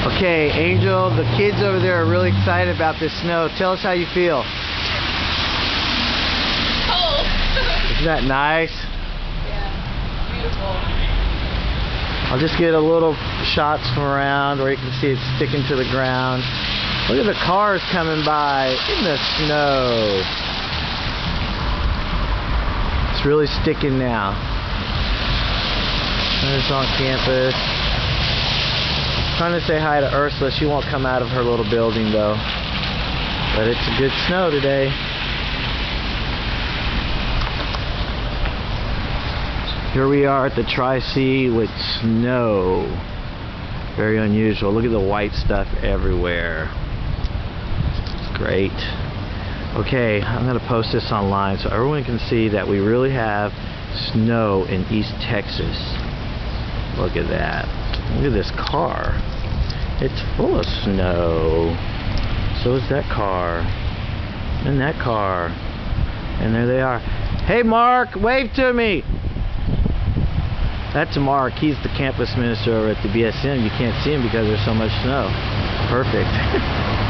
Okay, Angel, the kids over there are really excited about this snow. Tell us how you feel. Cold. Isn't that nice? Yeah, beautiful. I'll just get a little shots from around where you can see it sticking to the ground. Look at the cars coming by in the snow. It's really sticking now. It's on campus. Trying to say hi to Ursula. She won't come out of her little building though. But it's a good snow today. Here we are at the Tri-C with snow. Very unusual. Look at the white stuff everywhere. It's great. Okay, I'm going to post this online so everyone can see that we really have snow in East Texas. Look at that. Look at this car. It's full of snow. So is that car. And that car. And there they are. Hey Mark, wave to me. That's Mark. He's the campus minister over at the BSN. You can't see him because there's so much snow. Perfect.